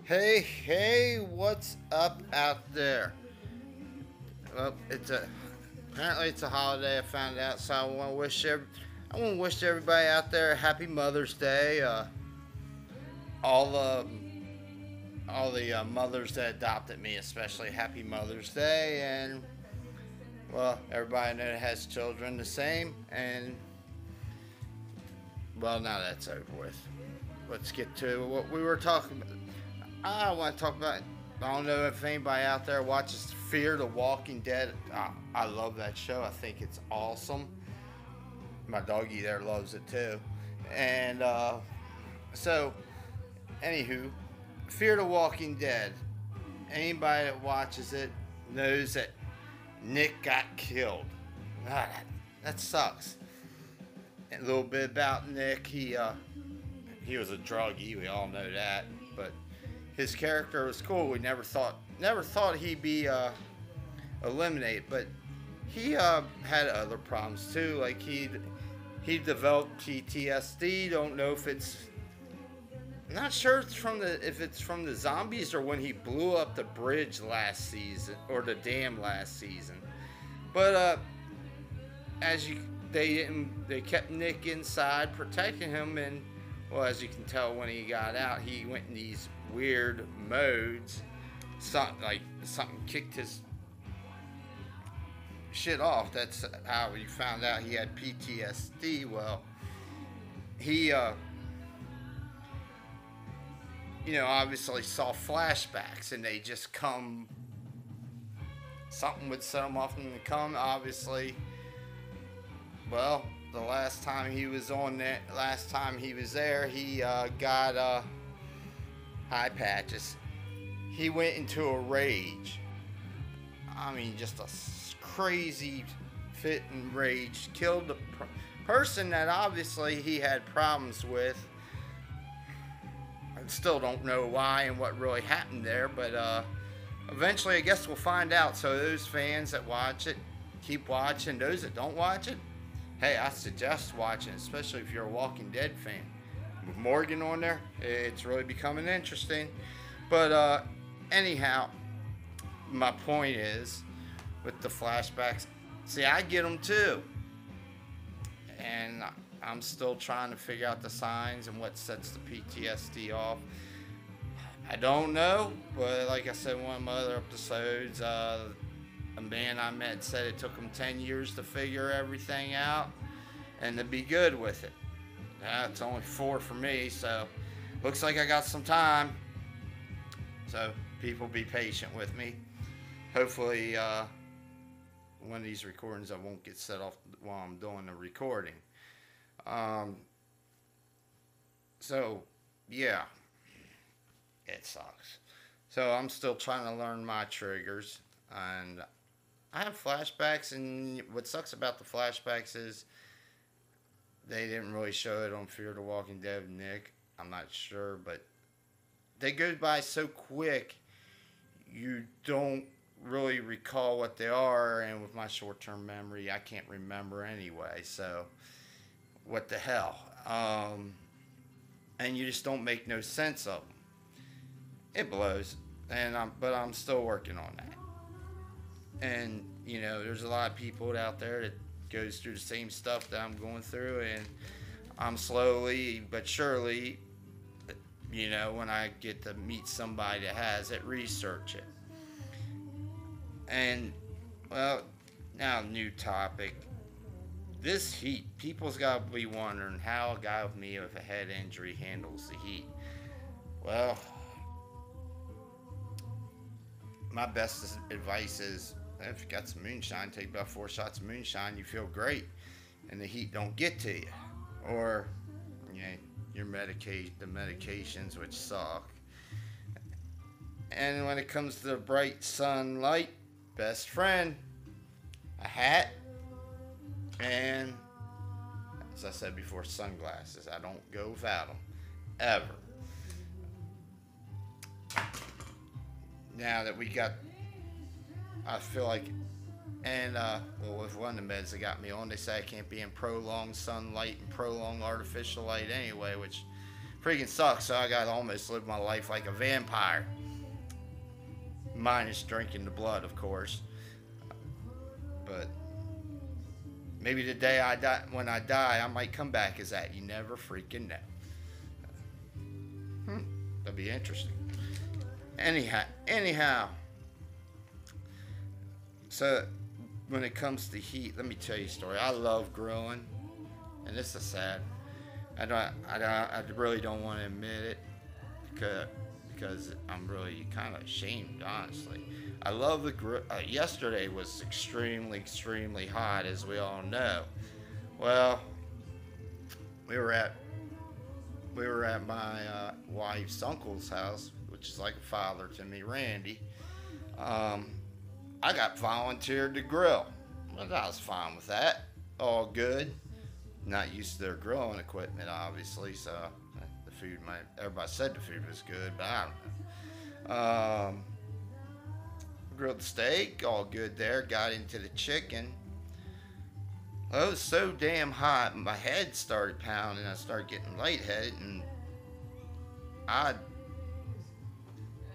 Hey, what's up out there? Well, apparently it's a holiday. I found out, so I want to wish everybody out there a happy Mother's Day. All the all the mothers that adopted me, especially happy Mother's Day, and well, everybody I know that has children the same. And well, now that's over with. Let's get to what we were talking about. I want to talk about. I don't know if anybody out there watches Fear the Walking Dead. I love that show. I think it's awesome. My doggy there loves it too. And so, anywho, Fear the Walking Dead. Anybody that watches it knows that Nick got killed. That sucks. And a little bit about Nick. He was a druggie. We all know that. But his character was cool. We never thought he'd be eliminated, but he had other problems too. Like he developed PTSD. Don't know if it's not sure if it's from the zombies or when he blew up the bridge last season or the dam last season. But as you they kept Nick inside protecting him, and well, as you can tell when he got out, he went in these weird modes. Something kicked his shit off. That's how we found out he had PTSD. Well, he obviously saw flashbacks, and they just come. Something would set him off, and come. Obviously, well, the last time he was there, he got high patches. He went into a rage. I mean, just a crazy fit and rage. Killed the person that obviously he had problems with. I still don't know why and what really happened there, but eventually I guess we'll find out. So those fans that watch it, keep watching. Those that don't watch it, hey, I suggest watching, especially if you're a Walking Dead fan. With Morgan on there, it's really becoming interesting. But anyhow, my point is, with the flashbacks, see, I get them too. And I'm still trying to figure out the signs and what sets the PTSD off. I don't know, but like I said in one of my other episodes, a man I met said it took him 10 years to figure everything out and to be good with it. It's only 4 for me, so looks like I got some time. So people be patient with me. Hopefully, one of these recordings I won't get set off while I'm doing the recording. So yeah, it sucks. So I'm still trying to learn my triggers, and I have flashbacks, and what sucks about the flashbacks is they didn't really show it on Fear the Walking Dead with Nick. I'm not sure, but they go by so quick, you don't really recall what they are, and with my short-term memory, I can't remember anyway, so what the hell? And you just don't make no sense of them. It blows, but I'm still working on that. And, there's a lot of people out there that goes through the same stuff that I'm going through, and I'm slowly but surely, when I get to meet somebody that has it, research it. And, well, now new topic. This heat, people's got to be wondering how a guy with me with a head injury handles the heat. Well, my best advice is, if you got some moonshine, take about 4 shots of moonshine, you feel great, and the heat don't get to you. Or, the medications, which suck. And when it comes to the bright sunlight, best friend, a hat, and, as I said before, sunglasses. I don't go without them, ever. Now that we got, I feel like, and with one of the meds that got me on, they say I can't be in prolonged sunlight and prolonged artificial light anyway, which freaking sucks. So I got to almost live my life like a vampire. Minus drinking the blood, of course. But maybe the day I die, when I die, I might come back as that. You never freaking know. That'd be interesting. Anyhow. So when it comes to heat, let me tell you a story. I love grilling, and this is sad. I really don't want to admit it because I'm really kind of ashamed, honestly. I love the grill. Yesterday was extremely hot, as we all know. Well, we were at my wife's uncle's house, which is like a father to me, Randy. I got volunteered to grill. Well, I was fine with that. All good. Not used to their grilling equipment, obviously, so the food everybody said the food was good, but I don't know. Grilled the steak, all good there. Got into the chicken. Well, it was so damn hot, my head started pounding. I started getting lightheaded, and I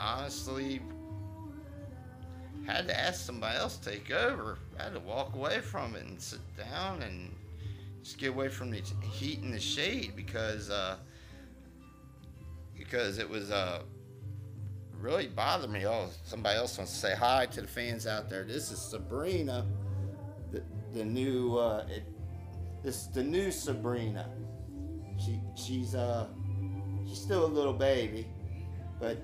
honestly had to ask somebody else to take over. I had to walk away from it and sit down and just get away from the heat and the shade because it was really bothered me. Oh, somebody else wants to say hi to the fans out there. This is Sabrina, the new this is the new Sabrina. She's still a little baby, but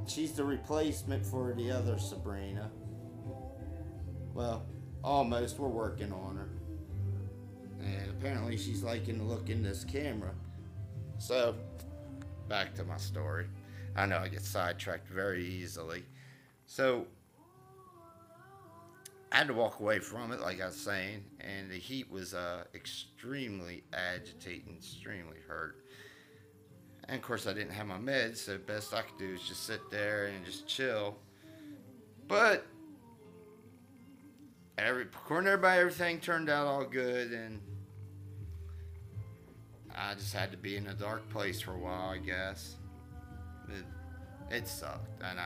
she's the replacement for the other Sabrina. Well, almost. We're working on her. And apparently she's liking to look in this camera. So, back to my story. I know I get sidetracked very easily. So, I had to walk away from it, like I was saying. And the heat was extremely agitating, extremely hurt. And of course I didn't have my meds, so the best I could do is just sit there and just chill. But according to everybody, everything turned out all good, and I just had to be in a dark place for a while, I guess. It sucked, and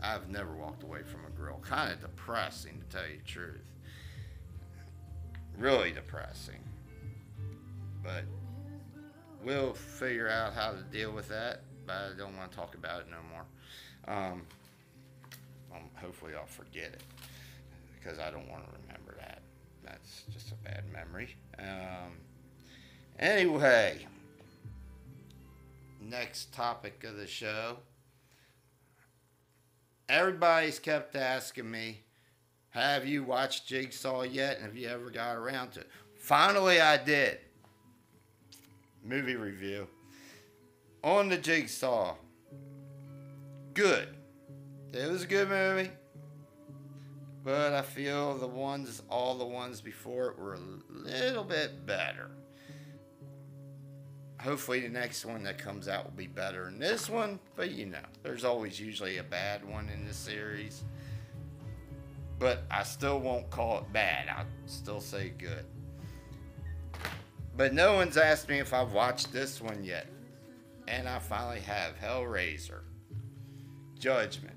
I've never walked away from a grill. Kind of depressing, to tell you the truth. Really depressing. But we'll figure out how to deal with that, but I don't want to talk about it no more. Hopefully I'll forget it, because I don't want to remember that. That's just a bad memory. Anyway, next topic of the show. Everybody's kept asking me, have you watched Jigsaw yet? And have you ever got around to it? Finally, I did. Movie review on the Jigsaw. Good. It was a good movie, but I feel all the ones before it were a little bit better. Hopefully the next one that comes out will be better than this one, but there's always usually a bad one in the series. But I still won't call it bad. I'll still say good. But no one's asked me if I've watched this one yet. And I finally have. Hellraiser. Judgment.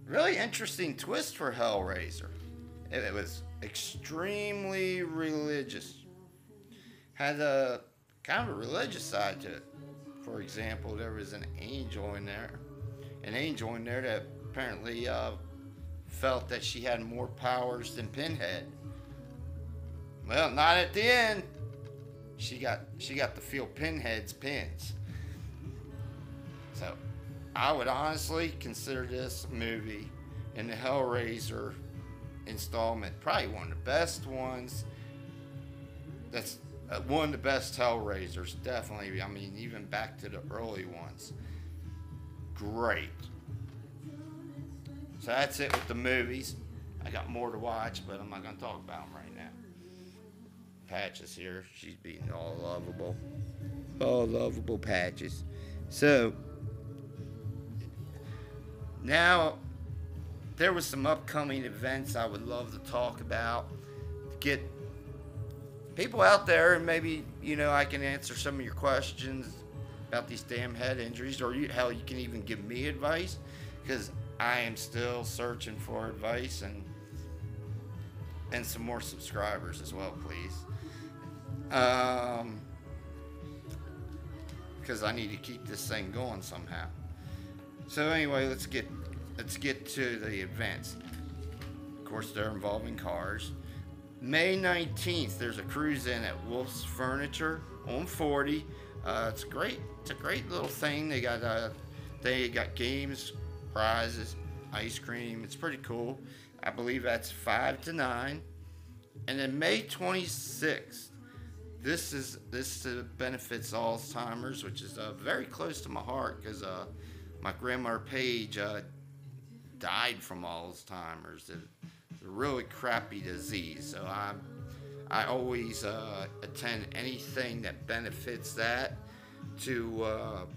Really interesting twist for Hellraiser. It was extremely religious. Had a kind of a religious side to it. For example, there was an angel in there. An angel in there that apparently felt that she had more powers than Pinhead. Well, not at the end. She got to feel Pinhead's pins. So, I would honestly consider this movie in the Hellraiser installment probably one of the best ones. That's one of the best Hellraisers, definitely. I mean, even back to the early ones. Great. So that's it with the movies. I got more to watch, but I'm not going to talk about them right now. Patches here. She's being all lovable. All lovable Patches. So, now, there was some upcoming events I would love to talk about. Get people out there, and maybe, I can answer some of your questions about these damn head injuries, or hell, you can even give me advice, because I am still searching for advice and some more subscribers as well, please. Because I need to keep this thing going somehow. So anyway, let's get to the events. Of course, they're involving cars. May 19th, there's a cruise in at Wolf's Furniture on 40. It's great. It's a great little thing. They got games, prizes, ice cream. It's pretty cool. I believe that's 5 to 9. And then May 26th, this benefits Alzheimer's, which is very close to my heart, because my grandmother Paige died from Alzheimer's. It's a really crappy disease. So I always attend anything that benefits that to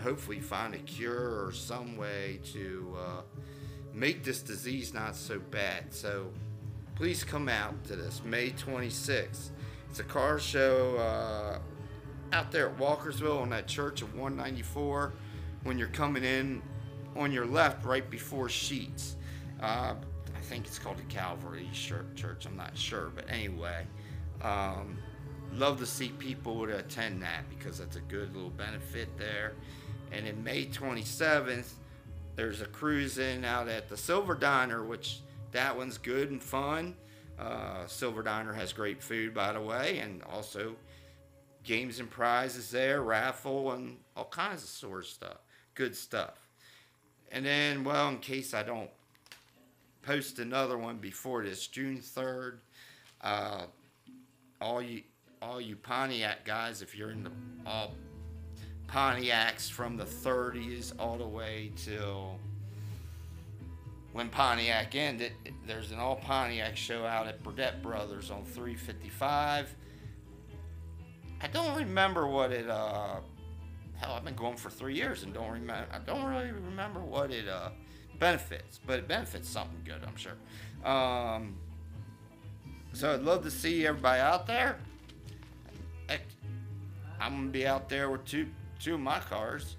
hopefully find a cure or some way to make this disease not so bad. So please come out to this May 26th. It's a car show out there at Walkersville on that church of 194 when you're coming in on your left right before Sheets. I think it's called the Calvary Church. I'm not sure. But anyway, love to see people to attend that, because that's a good little benefit there. And then May 27th, there's a cruise in out at the Silver Diner, which that one's good and fun. Silver Diner has great food, by the way, and also games and prizes there, raffle, and all kinds of sort of stuff. Good stuff. And then, well, in case I don't post another one before this, June 3rd, all you Pontiac guys, if you're in the all Pontiacs from the 30s all the way till when Pontiac ended, there's an all Pontiac show out at Burdette Brothers on 355. I don't remember what it hell, I've been going for 3 years and I don't really remember what it benefits, but it benefits something good, I'm sure. So I'd love to see everybody out there. I'm gonna be out there with two of my cars,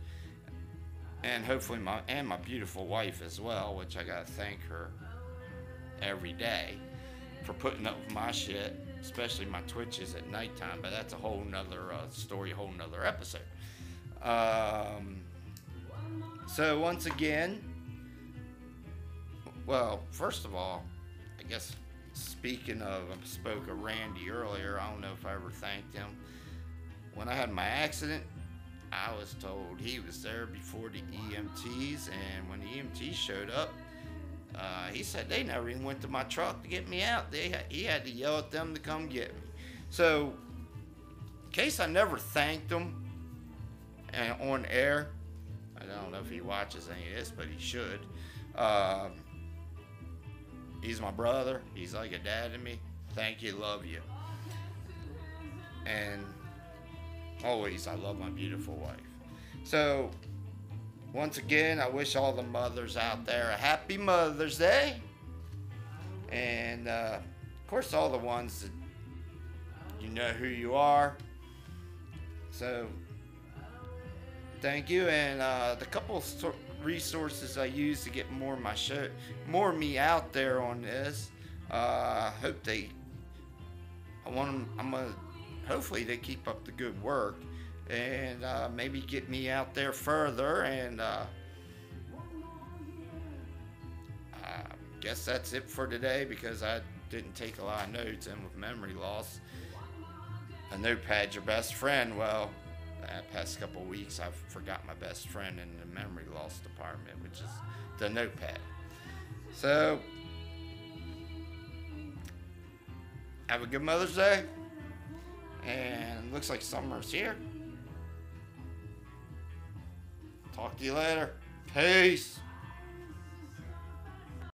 and hopefully my beautiful wife as well, which I gotta thank her every day for putting up with my shit, especially my twitches at nighttime. But that's a whole nother story, a whole nother episode. So once again, well, first of all, I guess speaking of, I spoke of Randy earlier. I don't know if I ever thanked him. When I had my accident, I was told he was there before the EMTs, and when the EMTs showed up, he said they never even went to my truck to get me out. He had to yell at them to come get me. So, in case I never thanked him and on air, I don't know if he watches any of this, but he should. He's my brother. He's like a dad to me. Thank you, love you. And always, I love my beautiful wife. So, once again, I wish all the mothers out there a happy Mother's Day. And, of course, all the ones that you know who you are. So, thank you. And the couple of resources I use to get more of me out there on this. Hopefully they keep up the good work, and maybe get me out there further. And I guess that's it for today, because I didn't take a lot of notes, and with memory loss, a notepad's your best friend. Well, the past couple of weeks I've forgot my best friend in the memory loss department, which is the notepad. So have a good Mother's Day. And looks like summer's here. Talk to you later. Peace.